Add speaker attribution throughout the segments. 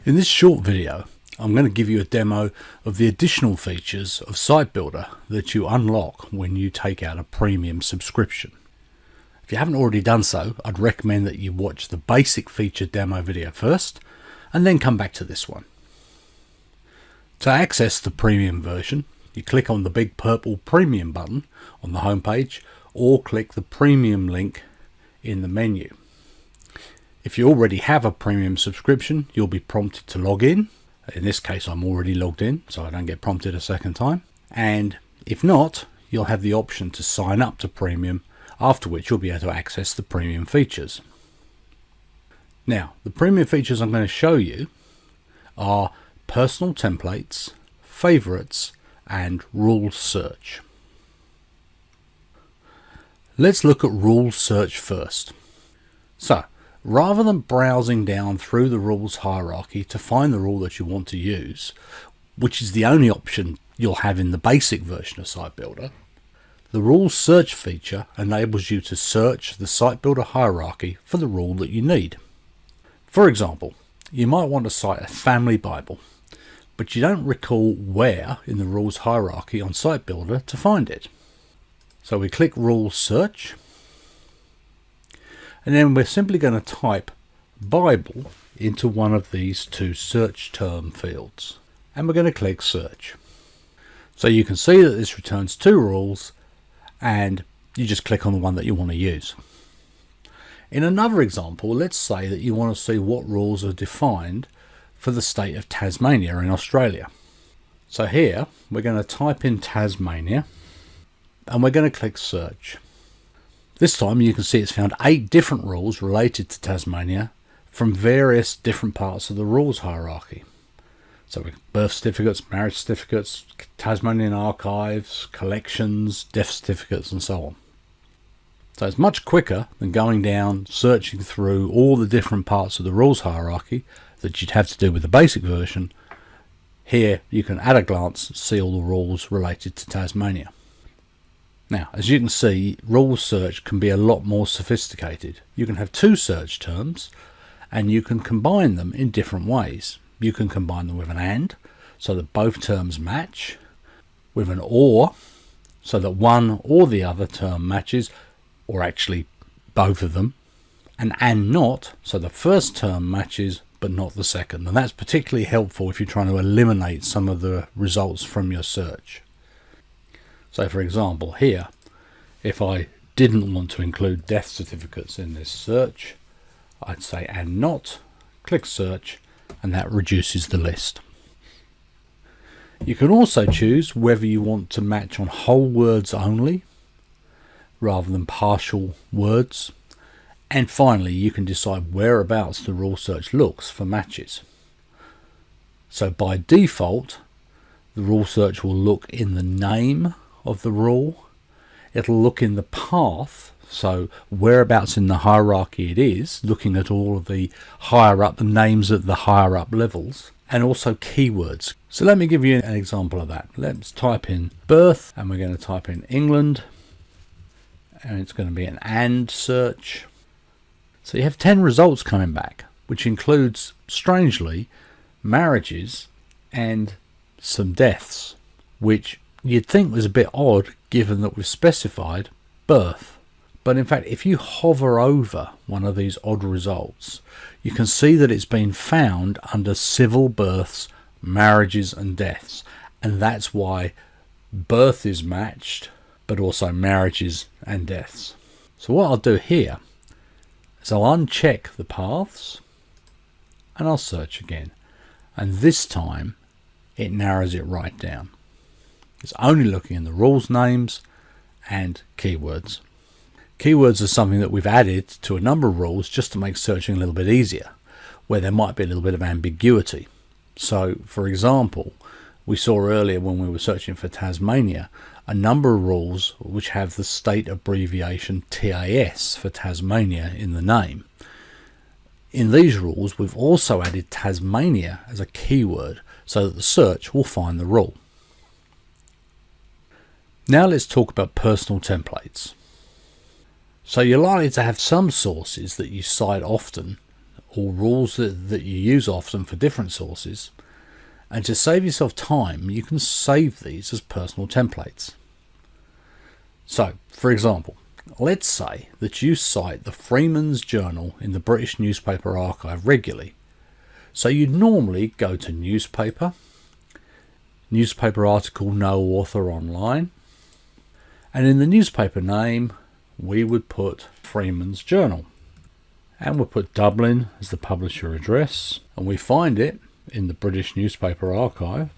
Speaker 1: In this short video, I'm going to give you a demo of the additional features of Cite-Builder that you unlock when you take out a premium subscription. If you haven't already done so, I'd recommend that you watch the basic feature demo video first and then come back to this one. To access the premium version, you click on the big purple premium button on the home page or click the premium link in the menu. If you already have a premium subscription, you'll be prompted to log in. In this case, I'm already logged in, so I don't get prompted a second time. And if not, you'll have the option to sign up to premium, after which you'll be able to access the premium features. Now, the premium features I'm going to show you are personal templates, favorites, and rule search. Let's look at rule search first. So, rather than browsing down through the rules hierarchy to find the rule that you want to use, which is the only option you'll have in the basic version of Cite-Builder, the rule search feature enables you to search the Cite-Builder hierarchy for the rule that you need. For example, you might want to cite a family Bible, but you don't recall where in the rules hierarchy on Cite-Builder to find it. So we click Rule Search, and then we're simply going to type Bible into one of these two search term fields, and we're going to click Search. So you can see that this returns two rules, and you just click on the one that you want to use. In another example, let's say that you want to see what rules are defined for the state of Tasmania in Australia. So here we're going to type in Tasmania, and we're going to click Search. This time you can see it's found 8 different rules related to Tasmania from various different parts of the rules hierarchy. So birth certificates, marriage certificates, Tasmanian archives, collections, death certificates, and so on. So it's much quicker than going down, searching through all the different parts of the rules hierarchy that you'd have to do with the basic version. Here you can at a glance see all the rules related to Tasmania. Now, as you can see, rule search can be a lot more sophisticated. You can have two search terms, and you can combine them in different ways. You can combine them with an AND, so that both terms match, with an OR, so that one or the other term matches, or actually both of them, and NOT, so the first term matches but not the second. And that's particularly helpful if you're trying to eliminate some of the results from your search. So for example, here, if I didn't want to include death certificates in this search, I'd say and not, click Search, and that reduces the list. You can also choose whether you want to match on whole words only, rather than partial words. And finally, you can decide whereabouts the rule search looks for matches. So by default, the rule search will look in the name of the rule. It'll look in the path, so whereabouts in the hierarchy it is, looking at all of the higher up, the names at the higher up levels, and also keywords. So let me give you an example of that. Let's type in birth, and we're going to type in England, and it's going to be an AND search. So you have 10 results coming back, which includes, strangely, marriages and some deaths, which you'd think was a bit odd given that we've specified birth. But in fact, if you hover over one of these odd results, you can see that it's been found under civil births, marriages and deaths. And that's why birth is matched, but also marriages and deaths. So what I'll do here is I'll uncheck the paths and I'll search again. And this time it narrows it right down. It's only looking in the rules names and keywords. Keywords are something that we've added to a number of rules just to make searching a little bit easier, where there might be a little bit of ambiguity. So, for example, we saw earlier when we were searching for Tasmania, a number of rules which have the state abbreviation TAS for Tasmania in the name. In these rules, we've also added Tasmania as a keyword so that the search will find the rule. Now let's talk about personal templates. So you're likely to have some sources that you cite often or rules that you use often for different sources. And to save yourself time, you can save these as personal templates. So, for example, let's say that you cite the Freeman's Journal in the British Newspaper Archive regularly. So you'd normally go to newspaper, newspaper article, no author online, and in the newspaper name we would put Freeman's Journal, and we'll put Dublin as the publisher address, and we find it in the British Newspaper Archive,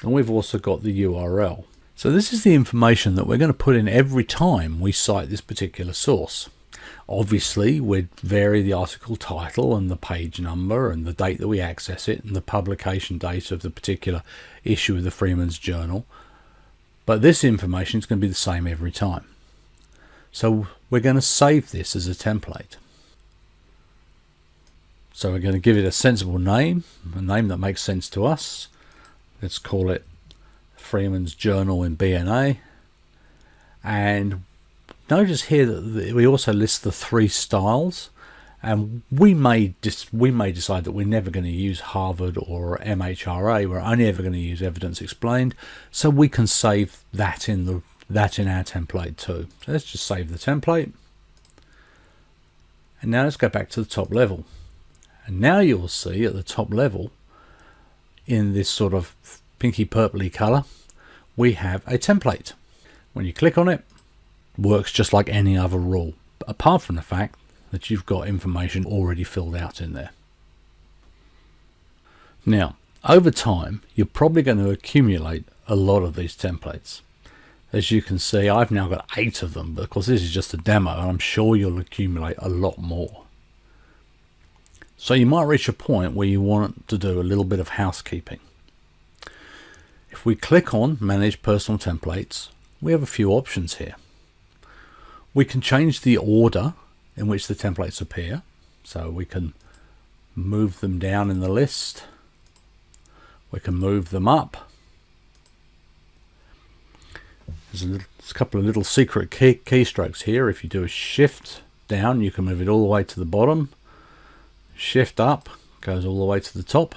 Speaker 1: and we've also got the URL. So this is the information that we're going to put in every time we cite this particular source. Obviously, we'd vary the article title and the page number and the date that we access it and the publication date of the particular issue of the Freeman's Journal. But this information is going to be the same every time. So we're going to save this as a template. So we're going to give it a sensible name, a name that makes sense to us. Let's call it Freeman's Journal in BNA. And notice here that we also list the 3 styles, and we may decide that we're never going to use Harvard or MHRA. We're only ever going to use Evidence Explained, so we can save that in our template too. So let's just save the template, and now let's go back to the top level. And now you'll see at the top level, in this sort of pinky purpley color, we have a template. When you click on it, works just like any other rule, apart from the fact that you've got information already filled out in there. Now, over time, you're probably going to accumulate a lot of these templates. As you can see, I've now got 8 of them, but of course this is just a demo, and I'm sure you'll accumulate a lot more. So you might reach a point where you want to do a little bit of housekeeping. If we click on Manage Personal Templates, we have a few options here. We can change the order in which the templates appear, so we can move them down in the list, we can move them up. There's a couple of little secret keystrokes here. If you do a shift down, you can move it all the way to the bottom. Shift up goes all the way to the top.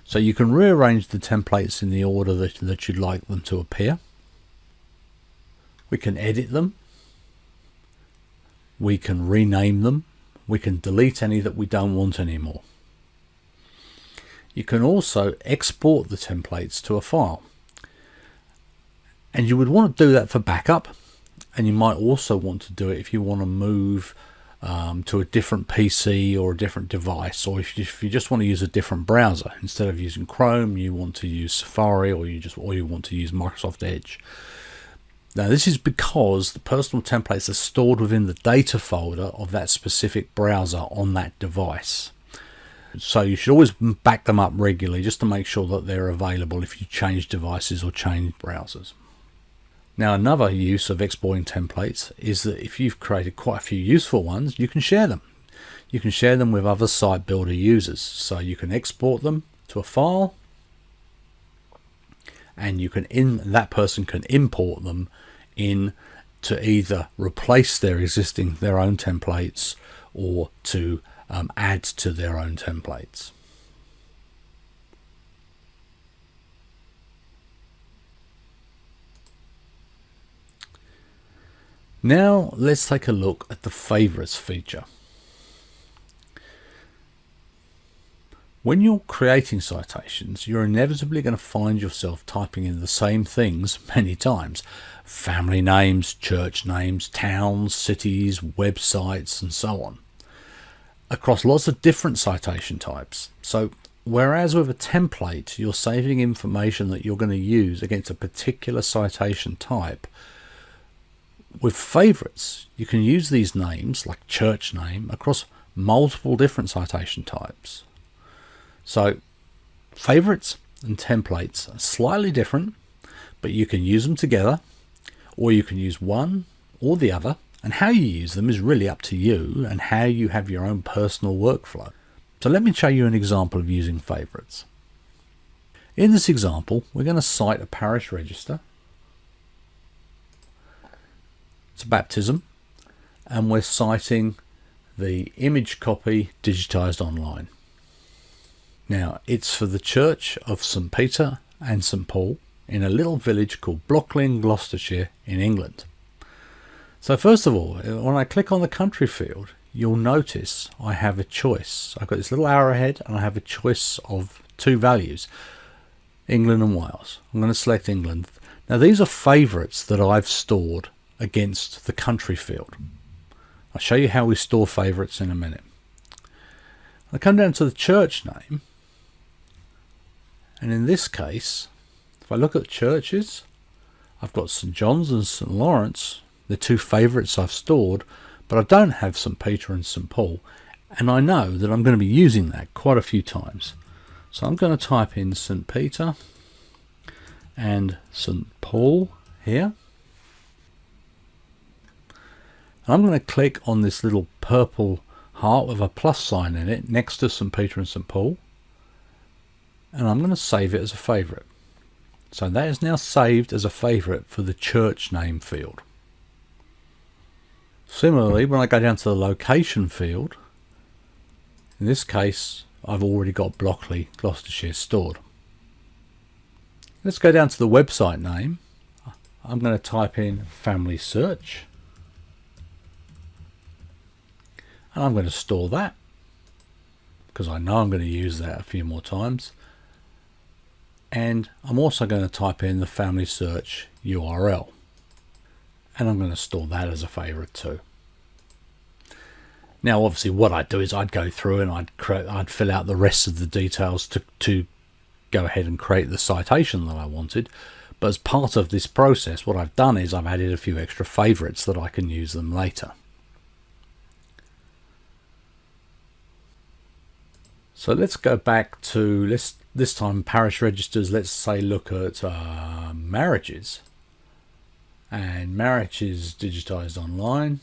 Speaker 1: So you can rearrange the templates in the order that you'd like them to appear. We can edit them. We can rename them. We can delete any that we don't want anymore. You can also export the templates to a file. And you would want to do that for backup. And you might also want to do it if you want to move to a different PC or a different device, or if you just want to use a different browser. Instead of using Chrome, you want to use Safari, or you want to use Microsoft Edge. Now this is because the personal templates are stored within the data folder of that specific browser on that device. So you should always back them up regularly just to make sure that they're available if you change devices or change browsers. Now another use of exporting templates is that if you've created quite a few useful ones, you can share them. You can share them with other Cite-Builder users. So you can export them to a file, and that person can import them in to either replace their own templates or to add to their own templates. Now let's take a look at the favorites feature. When you're creating citations, you're inevitably going to find yourself typing in the same things many times. Family names, church names, towns, cities, websites, and so on, across lots of different citation types. So whereas with a template, you're saving information that you're going to use against a particular citation type, with favorites, you can use these names, like church name, across multiple different citation types. So favorites and templates are slightly different, but you can use them together, or you can use one or the other, and how you use them is really up to you and how you have your own personal workflow. So let me show you an example of using favorites. In this example, we're going to cite a parish register. It's a baptism, and we're citing the image copy digitized online. Now it's for the Church of St. Peter and St. Paul in a little village called Blockley in Gloucestershire in England. So first of all, when I click on the country field, you'll notice I have a choice. I've got this little arrowhead and I have a choice of two values, England and Wales. I'm going to select England. Now these are favourites that I've stored against the country field. I'll show you how we store favourites in a minute. I come down to the church name, and in this case, if I look at churches, I've got St. John's and St. Lawrence, the two favourites I've stored, but I don't have St. Peter and St. Paul, and I know that I'm going to be using that quite a few times. So I'm going to type in St. Peter and St. Paul here. And I'm going to click on this little purple heart with a plus sign in it next to St. Peter and St. Paul, and I'm going to save it as a favourite. So that is now saved as a favourite for the church name field. Similarly, when I go down to the location field, in this case I've already got Blockley, Gloucestershire stored. Let's go down to the website name. I'm going to type in family search, and I'm going to store that because I know I'm going to use that a few more times. And I'm also going to type in the family search URL, and I'm going to store that as a favorite too. Now obviously what I'd do is I'd go through and I'd fill out the rest of the details to go ahead and create the citation that I wanted. But as part of this process, what I've done is I've added a few extra favorites that I can use them later. So let's go back to, this time parish registers. Let's say look at marriages, and marriages digitized online.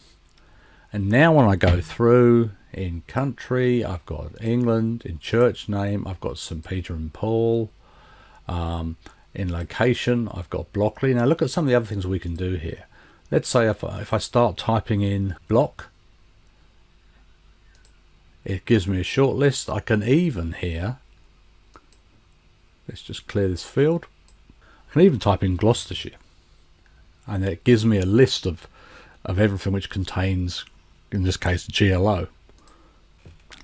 Speaker 1: And now when I go through in country, I've got England. In church name, I've got St. Peter and Paul. In location, I've got Blockley. Now look at some of the other things we can do here. Let's say if I start typing in block, it gives me a short list. I can even here, let's just clear this field. I can even type in Gloucestershire, and it gives me a list of everything which contains, in this case, GLO.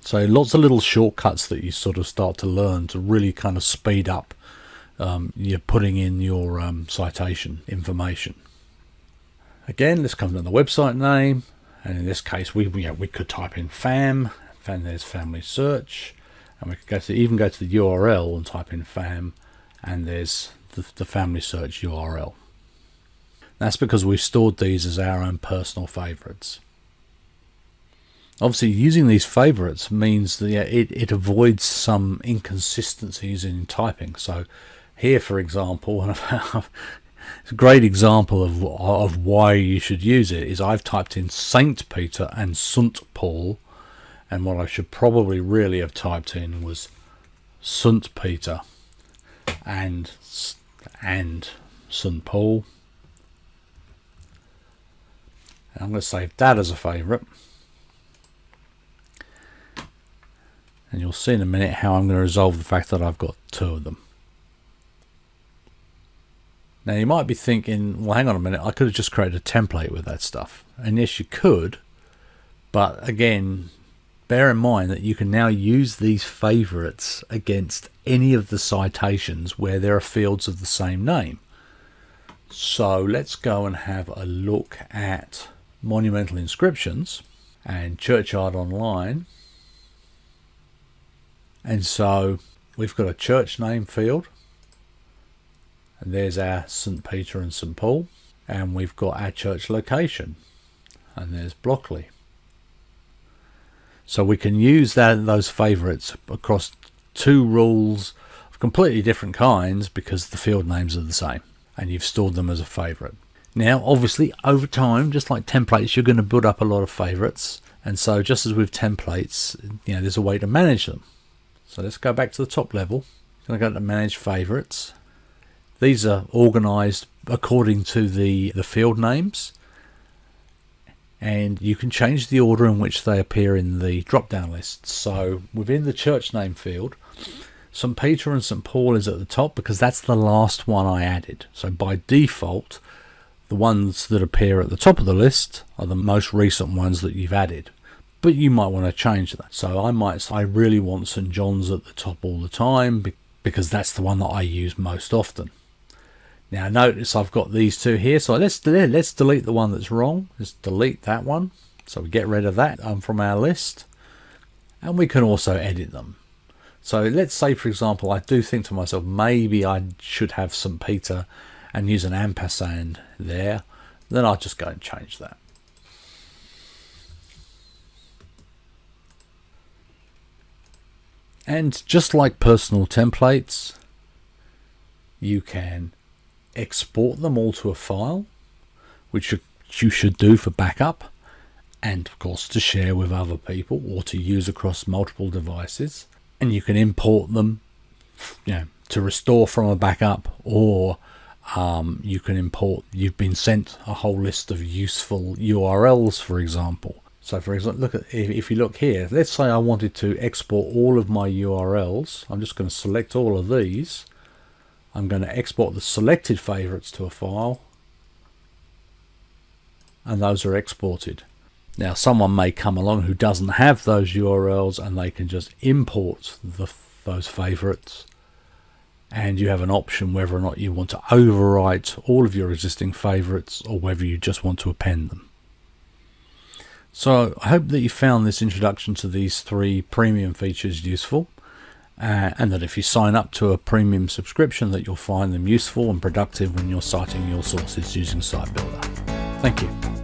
Speaker 1: So lots of little shortcuts that you sort of start to learn to really kind of speed up you're putting in your citation information. Again, let's come to the website name, and in this case we could type in FAM, and there's family search, and we could even go to the URL and type in FAM, and there's the family search URL. That's because we've stored these as our own personal favorites. Obviously using these favorites means that it avoids some inconsistencies in typing. So here, for example, it's a great example of why you should use it, is I've typed in Saint Peter and St. Paul, and what I should probably really have typed in was St. Peter and St. Paul. And I'm going to save that as a favourite. And you'll see in a minute how I'm going to resolve the fact that I've got two of them. Now you might be thinking, well, hang on a minute, I could have just created a template with that stuff. And yes, you could, but again, bear in mind that you can now use these favorites against any of the citations where there are fields of the same name. So let's go and have a look at monumental inscriptions and churchyard online. And so we've got a church name field, and there's our St. Peter and St. Paul, and we've got our church location, and there's Blockley. So we can use those favorites across two rules of completely different kinds because the field names are the same, and you've stored them as a favorite. Now obviously over time, just like templates, you're going to build up a lot of favorites, and so just as with templates, there's a way to manage them. So let's go back to the top level. I'm going to go to manage favorites. These are organized according to the field names, and you can change the order in which they appear in the drop down list. So within the church name field, St. Peter and St. Paul is at the top because that's the last one I added. So by default, the ones that appear at the top of the list are the most recent ones that you've added. But you might want to change that. So I might say I really want St. John's at the top all the time because that's the one that I use most often. Now notice I've got these two here, so let's delete the one that's wrong. Just delete that one. So we get rid of that from our list. And we can also edit them. So let's say, for example, I do think to myself, maybe I should have St. Peter and use an ampersand there. Then I'll just go and change that. And just like personal templates, you can export them all to a file, which you should do for backup, and of course to share with other people or to use across multiple devices. And you can import them, to restore from a backup, or you can import, you've been sent a whole list of useful URLs, for example. So for example, if you look here, let's say I wanted to export all of my URLs. I'm just going to select all of these. I'm going to export the selected favorites to a file, and those are exported. Now someone may come along who doesn't have those URLs, and they can just import those favorites, and you have an option whether or not you want to overwrite all of your existing favorites or whether you just want to append them. So I hope that you found this introduction to these 3 premium features useful, and that if you sign up to a premium subscription that you'll find them useful and productive when you're citing your sources using Cite-Builder. Thank you.